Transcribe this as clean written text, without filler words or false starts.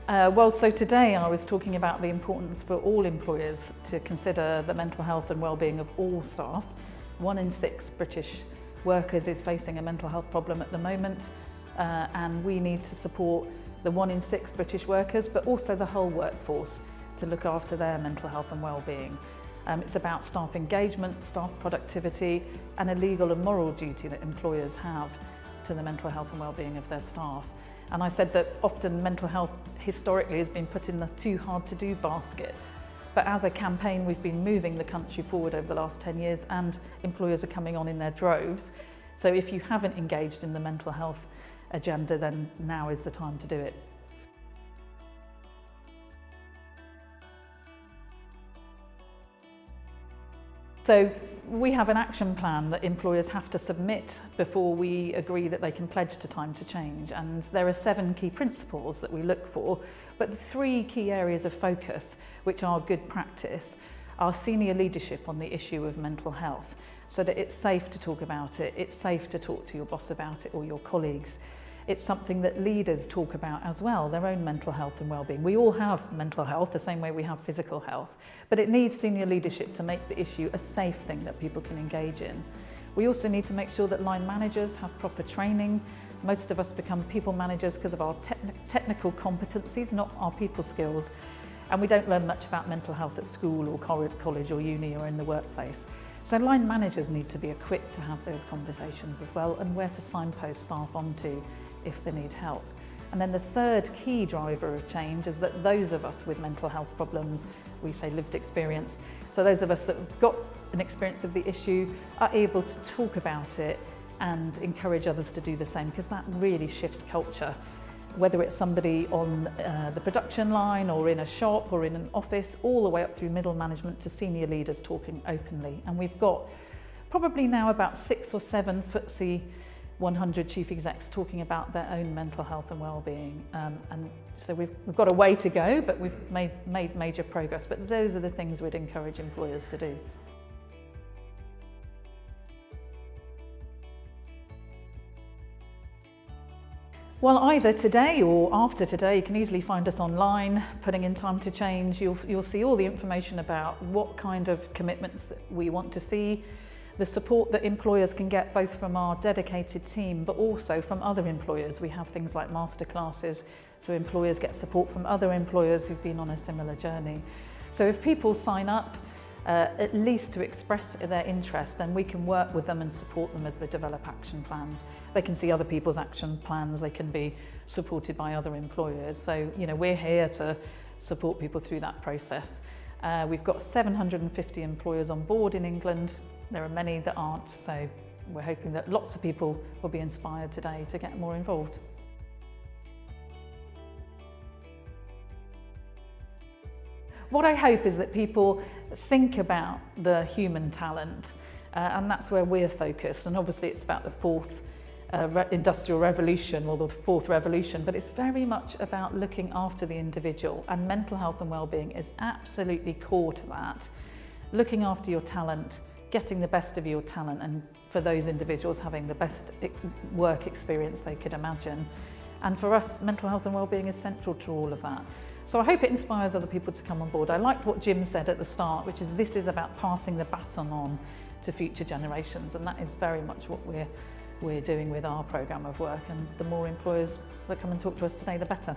So today I was talking about the importance for all employers to consider the mental health and well-being of all staff. 1 in 6 British workers is facing a mental health problem at the moment, and we need to support the 1 in 6 British workers, but also the whole workforce to look after their mental health and well-being. It's about staff engagement, staff productivity, and a legal and moral duty that employers have to the mental health and well-being of their staff. And I said that often mental health historically has been put in the too hard to do basket. But as a campaign, we've been moving the country forward over the last 10 years, and employers are coming on in their droves. So if you haven't engaged in the mental health agenda, then now is the time to do it. So we have an action plan that employers have to submit before we agree that they can pledge to time to change. And there are 7 key principles that we look for, but the 3 key areas of focus, which are good practice, are senior leadership on the issue of mental health, so that it's safe to talk about it, it's safe to talk to your boss about it or your colleagues. It's something that leaders talk about as well, their own mental health and well-being. We all have mental health the same way we have physical health, but it needs senior leadership to make the issue a safe thing that people can engage in. We also need to make sure that line managers have proper training. Most of us become people managers because of our technical competencies, not our people skills. And we don't learn much about mental health at school or college or uni or in the workplace. So line managers need to be equipped to have those conversations as well, and where to signpost staff onto if they need help. And then the 3rd key driver of change is that those of us with mental health problems, we say lived experience, so those of us that have got an experience of the issue are able to talk about it and encourage others to do the same, because that really shifts culture. Whether it's somebody on the production line or in a shop or in an office, all the way up through middle management to senior leaders talking openly. And we've got probably now about 6 or 7 FTSE 100 chief execs talking about their own mental health and well-being. And so we've got a way to go, but we've made major progress. But those are the things we'd encourage employers to do. Well, either today or after today, you can easily find us online, putting in time to change. You'll see all the information about what kind of commitments that we want to see, the support that employers can get both from our dedicated team, but also from other employers. We have things like masterclasses, so employers get support from other employers who've been on a similar journey. So if people sign up, at least to express their interest, then we can work with them and support them as they develop action plans. They can see other people's action plans, they can be supported by other employers. So, we're here to support people through that process. We've got 750 employers on board in England. There are many that aren't, so we're hoping that lots of people will be inspired today to get more involved. What I hope is that people think about the human talent, and that's where we're focused. And obviously it's about the 4th industrial revolution, or the 4th revolution, but it's very much about looking after the individual, and mental health and well-being is absolutely core to that. Looking after your talent, getting the best of your talent, and for those individuals having the best work experience they could imagine. And for us, mental health and well-being is central to all of that. So I hope it inspires other people to come on board. I liked what Jim said at the start, which is this is about passing the baton on to future generations, and that is very much what we're doing with our programme of work, and the more employers that come and talk to us today, the better.